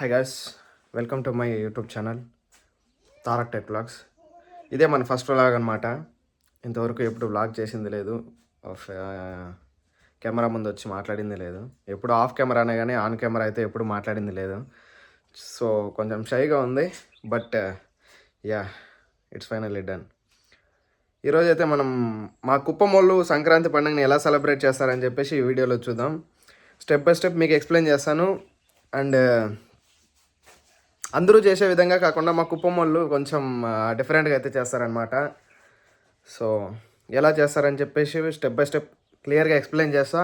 Hi guys, welcome to my YouTube channel Tarak tech vlogs. ఇదే మన first vlog అనమాట. ఇంతవరకు ఎప్పుడు వ్లాగ్ చేసింది లేదు, కెమెరా ముందు వచ్చి మాట్లాడింది లేదు. ఎప్పుడు ఆఫ్ కెమెరానే కానీ ఆన్ కెమెరా అయితే ఎప్పుడు మాట్లాడింది లేదు. సో కొంచెం షైగా ఉంది, but yeah, it's finally done. ఈరోజు అయితే మనం మా కుప్పం వాళ్ళు సంక్రాంతి పండుగని ఎలా సెలబ్రేట్ చేస్తారని చెప్పేసి ఈ వీడియోలో చూద్దాం. స్టెప్ బై స్టెప్ మీకు ఎక్స్ప్లెయిన్ చేస్తాను. అండ్ అందరూ చేసే విధంగా కాకుండా మా కుప్పం వాళ్ళు కొంచెం డిఫరెంట్గా అయితే చేస్తారనమాట. సో ఎలా చేస్తారని చెప్పేసి స్టెప్ బై స్టెప్ క్లియర్గా ఎక్స్ప్లెయిన్ చేస్తా.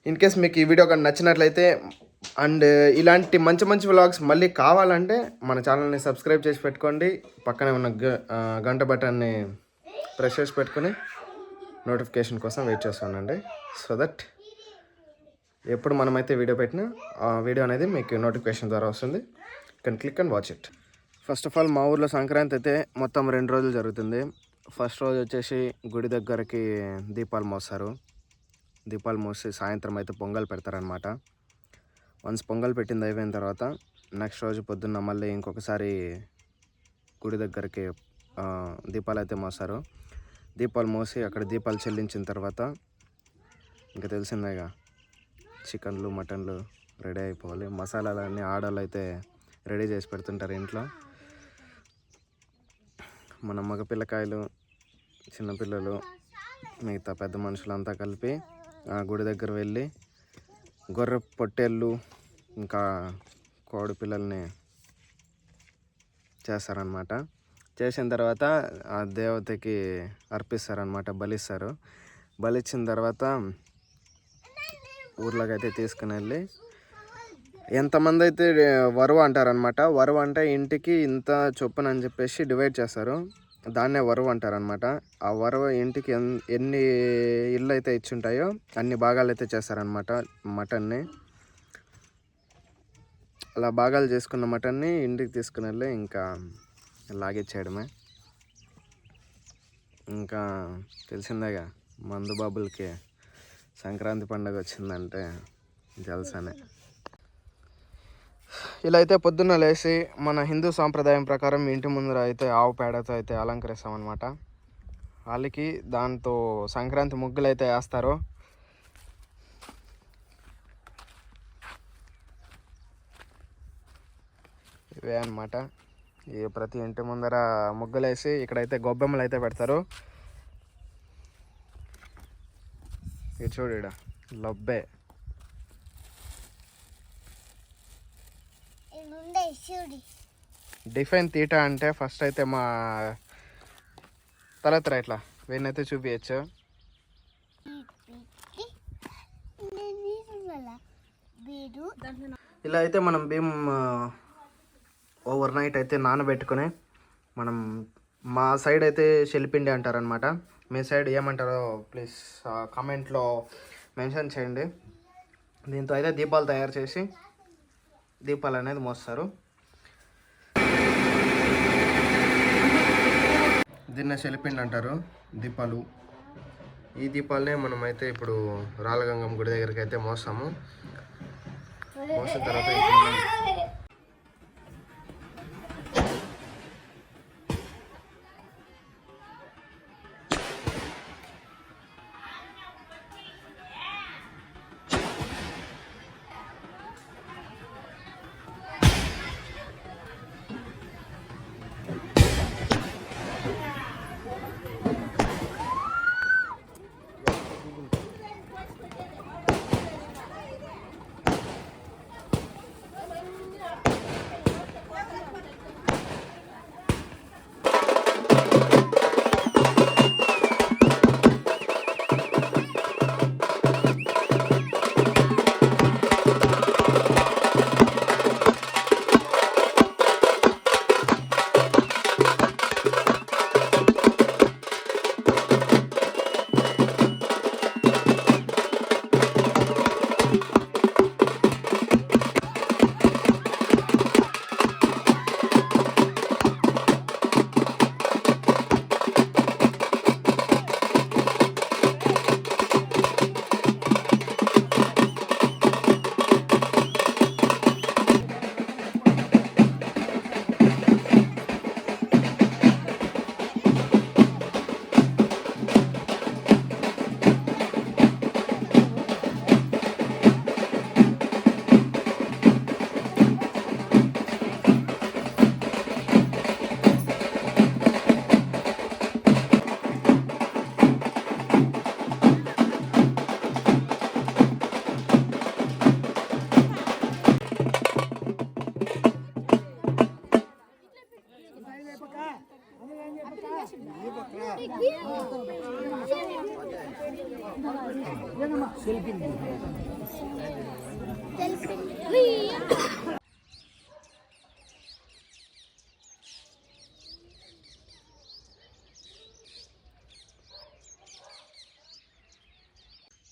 ఇన్ కేస్ మీకు ఈ వీడియో కానీ నచ్చినట్లయితే అండ్ ఇలాంటి మంచి మంచి వ్లాగ్స్ మళ్ళీ కావాలంటే మన ఛానల్ని సబ్స్క్రైబ్ చేసి పెట్టుకోండి. పక్కనే ఉన్న గంట బటన్ని ప్రెస్ చేసి పెట్టుకుని నోటిఫికేషన్ కోసం వెయిట్ చేస్తానండి. సో దట్ ఎప్పుడు మనమైతే వీడియో పెట్టినా ఆ వీడియో అనేది మీకు నోటిఫికేషన్ ద్వారా వస్తుంది. Can click and watch it. First of all మా ఊర్లో సంక్రాంతి అయితే మొత్తం 2 రోజులు జరుగుతుంది. ఫస్ట్ రోజు వచ్చేసి గుడి దగ్గరకి దీపాలు మోస్తారు. దీపాలు మోసి సాయంత్రం అయితే పొంగల్ పెడతారనమాట. వన్స్ పొంగల్ పెట్టింది అయిపోయిన తర్వాత నెక్స్ట్ రోజు పొద్దున్న మళ్ళీ ఇంకొకసారి గుడి దగ్గరికి దీపాలు అయితే మోస్తారు. దీపాలు మోసి అక్కడ దీపాలు చెల్లించిన తర్వాత ఇంకా తెలిసిందేగా, చికెన్లు మటన్లు రెడీ అయిపోవాలి. మసాలాలన్నీ ఆడవాళ్ళు అయితే రెడీ చేసి పెడుతుంటారు ఇంట్లో. మన మగ పిల్లకాయలు, చిన్నపిల్లలు, మిగతా పెద్ద మనుషులంతా కలిపి ఆ గుడి దగ్గర వెళ్ళి గొర్రె పొట్టేళ్ళు ఇంకా కోడి పిల్లల్ని చేస్తారనమాట. చేసిన తర్వాత ఆ దేవతకి అర్పిస్తారనమాట, బలిస్తారు. బలిచ్చిన తర్వాత ఊర్లోకి అయితే తీసుకుని వెళ్ళి ఎంతమంది అయితే వరువ అంటారనమాట. వరువ అంటే ఇంటికి ఇంత చొప్పున అని చెప్పేసి డివైడ్ చేస్తారు, దాన్నే వరువ అంటారనమాట. ఆ వరువ ఇంటికి ఎన్ని ఇళ్ళు అయితే ఇచ్చుంటాయో అన్ని భాగాలు అయితే చేస్తారనమాట మటన్ని. అలా భాగాలు చేసుకున్న మటన్ని ఇంటికి తీసుకుని వెళ్ళి ఇంకా లాగిచ్చేయడమే. ఇంకా తెలిసిందేగా, మందు బాబులకి సంక్రాంతి పండుగ వచ్చిందంటే జల్సానే. ఇలా అయితే పొద్దున్న లేచి మన హిందూ సాంప్రదాయం ప్రకారం ఇంటి ముందర అయితే ఆవు పేడతో అయితే అలంకరిస్తామన్నమాట. వాళ్ళకి దాంతో సంక్రాంతి ముగ్గులు అయితే వేస్తారు. ఇవే అనమాట. ఈ ప్రతి ఇంటి ముందర ముగ్గులు వేసి ఇక్కడైతే గొబ్బెమ్మలు అయితే పెడతారు. ఇది చూడ లబ్బే డిఫైన్ తీటా అంటే ఫస్ట్ అయితే మా తలెత్తరా ఇట్లా వీళ్ళనైతే చూపించచ్చు. ఇలా అయితే మనం బియ్యం ఓవర్ నైట్ అయితే నానబెట్టుకుని, మనం మా సైడ్ అయితే శెలిపిండి అంటారనమాట. మీ సైడ్ ఏమంటారో ప్లీజ్ కామెంట్లో మెన్షన్ చేయండి. దీంతో అయితే దీపాలు తయారు చేసి దీపాలు అనేది మోస్తారు. దీన్నే శెలిపిండి అంటారు దీపాలు. ఈ దీపాలనే మనమైతే ఇప్పుడు రాళ్ళగంగమ్మ గుడి దగ్గరికి అయితే మోస్తాము. మోసిన తర్వాత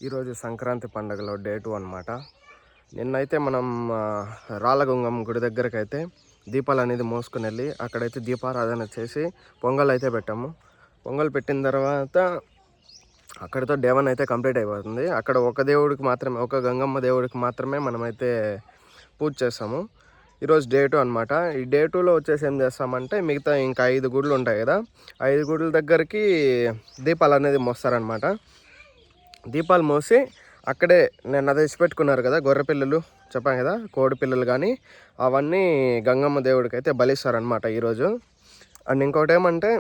ఈరోజు సంక్రాంతి పండుగలో డే 2 అనమాట. నిన్నైతే మనం రాళ్ళగుంగం గుడి దగ్గరకు అయితే దీపాలు అనేది మోసుకుని వెళ్ళి అక్కడైతే దీపారాధన చేసి పొంగల్ అయితే పెట్టాము. పొంగల్ పెట్టిన తర్వాత అక్కడితో డే 1 అయితే కంప్లీట్ అయిపోతుంది. అక్కడ ఒక దేవుడికి మాత్రమే, ఒక గంగమ్మ దేవుడికి మాత్రమే మనమైతే పూజ చేస్తాము. ఈరోజు డే 2 అనమాట. ఈ డే 2లో వచ్చేసి ఏం చేస్తామంటే మిగతా ఇంకా 5 గుడులు ఉంటాయి కదా, 5 గుడుల దగ్గరికి దీపాలు అనేది మోస్తారనమాట. దీపాలు మోసి అక్కడే నేను అది తెచ్చిపెట్టుకున్నారు కదా గొర్రె పిల్లలు చెప్పాను కదా, కోడి పిల్లలు కానీ అవన్నీ గంగమ్మ దేవుడికి అయితే బలిస్తారనమాట ఈరోజు. అండ్ ఇంకోటి ఏమంటే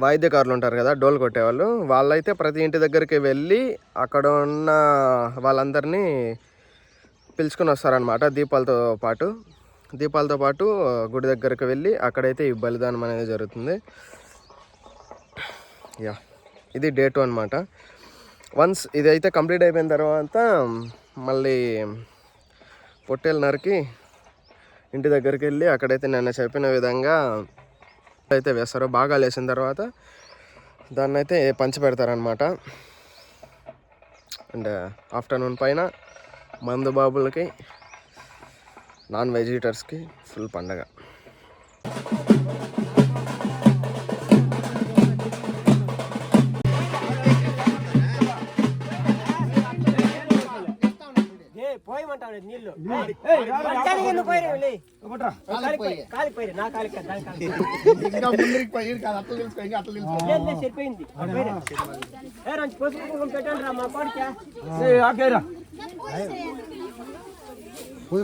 వాయిద్యకారులు ఉంటారు కదా, డోలు కొట్టేవాళ్ళు, వాళ్ళైతే ప్రతి ఇంటి దగ్గరికి వెళ్ళి అక్కడ ఉన్న వాళ్ళందరినీ పిలుచుకొని వస్తారనమాట. దీపాలతో పాటు గుడి దగ్గరికి వెళ్ళి అక్కడైతే ఈ బలిదానం అనేది జరుగుతుంది. ఇది డే 2 అనమాట. వన్స్ ఇదైతే కంప్లీట్ అయిపోయిన తర్వాత మళ్ళీ పొట్టేలు నరికి ఇంటి దగ్గరికి వెళ్ళి అక్కడైతే నేను చెప్పిన విధంగా అయితే వేస్తారు. బాగా వేసిన తర్వాత దాన్ని అయితే పంచి పెడతారనమాట. అండ్ ఆఫ్టర్నూన్ పైన మందు బాబులకి, నాన్ వెజిటర్స్కి ఫుల్ పండగ.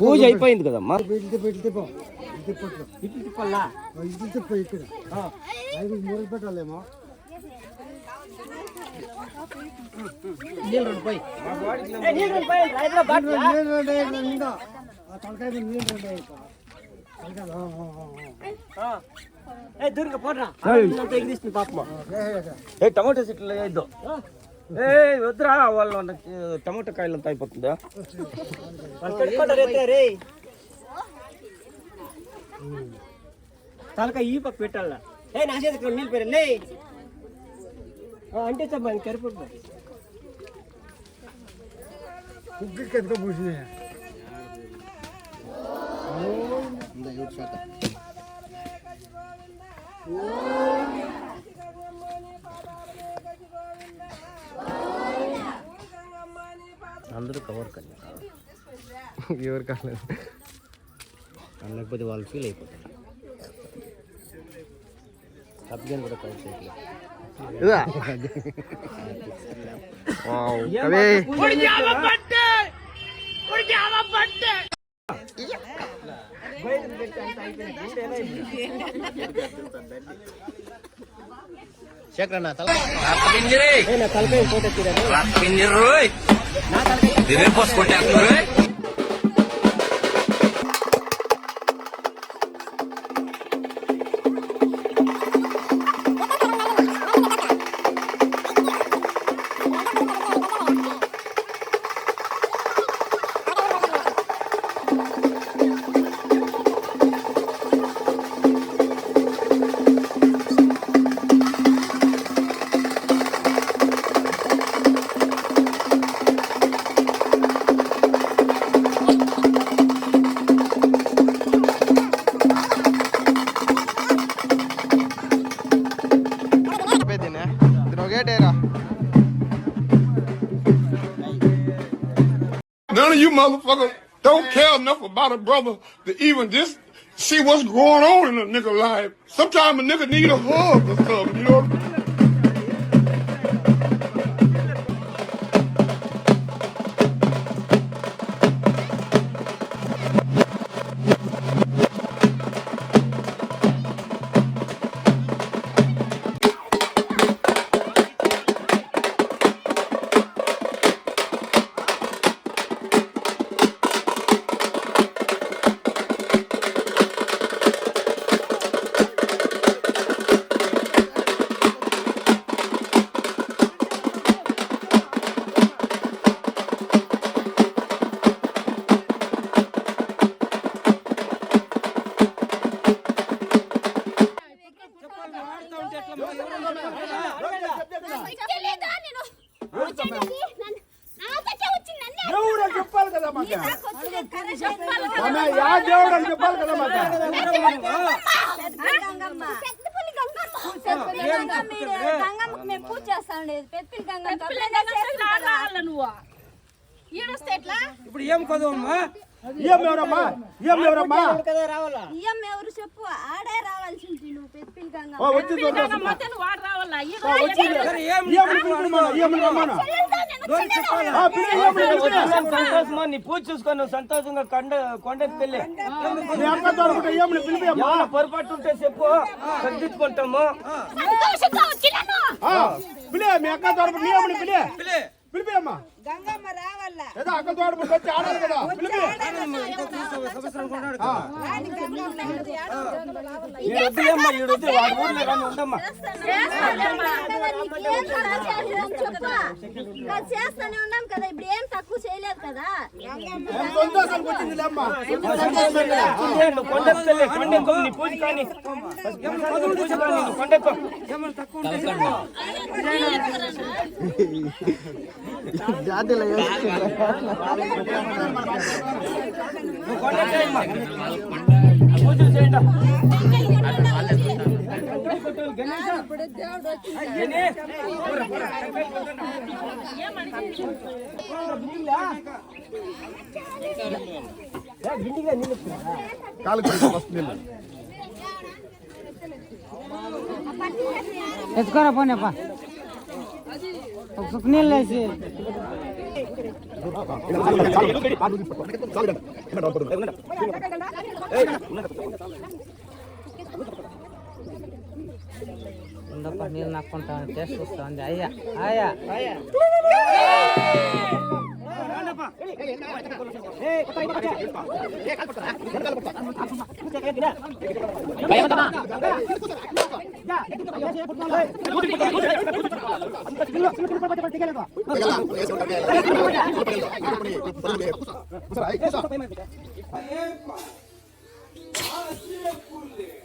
పూజ అయిపోయింది కదమ్మా. పెట్టాలేమో టమాటో చెట్లు వేద్దాం. వద్దురా, వాళ్ళ టమాటో కాయలు అంతా అయిపోతుందా? తలకాయ ఈ పక్క పెట్టాల. నా చేతికి నీళ్ళు పేరు అంటే చెప్పండి కరిపోతుంది. కుక్కకి ఎంత పూసినాయి అందరూ కవర్ కానీ ఎవరు కాలేదు, లేకపోతే వాళ్ళు ఫీల్ అయిపోతారు. సబ్జెక్ట్ కూడా కవర్ చేయట్లేదు. తలకాయ photo None of you motherfuckers don't care enough about a brother to even just see what's going on in a nigga life. Sometimes a nigga need a hug or something, you know? Yeah దేవుడు అని చెప్పాలి కదా మాకు. గంగమ్మకి మేము పూజ చేస్తాండి. పెద్ద గంగమ్మ నువ్వు ఈడొస్తే ఎట్లా? ఇప్పుడు ఏం కొదవమ్మా? ఏం ఎవరమ్మా? ఏం ఎవరమ్మా? ఇయ్యం ఎవరు చెప్పు? ఆడే రావాల్సింది నువ్వు పెద్ద గంగమ్మ. వచ్చి చూద్దాం. వాడు రావాలా? సంతోషమా నీ పూజ చూసుకొని నువ్వు సంతోషంగా కొండకి వెళ్ళి ఏమన్నా పొరపాటు ఉంటే చెప్పు, సర్దిద్దుకుంటాము. పిలే మీ అక్క తోడు నీ అమ్మని పిలిపియమ్మా. గంగమ్మ రావాలా? ఏదో అక్క తోడు వచ్చి ఆడాలి కదా. ఈడొద్దు అమ్మా, ఈడొద్దు వాడి ఊర్లో కానీ ఉండమ్మా. చేస్తానే ఉన్నాం కదా, ఇప్పుడు ఏం తక్కువ చేయలేదు కదా. సంతోషానికి వచ్చింది అమ్మా. నువ్వు కొండకు వెళ్ళి కొండకు నీ పూజ కానీ పూజ కానీ నువ్వు కొండకు జాతిలో నువ్వు కొండకు అమ్మా పూజ చేయండి. కాలు వస్తుంది. ఎత్తుకోరా పోనేప్ప ఒక నీళ్ళు వేసి ఉందప్ప నీళ్ళు నాకుంటా టేస్ట్ వస్తా ఉంది. అయ్యా అయ్యా Sura,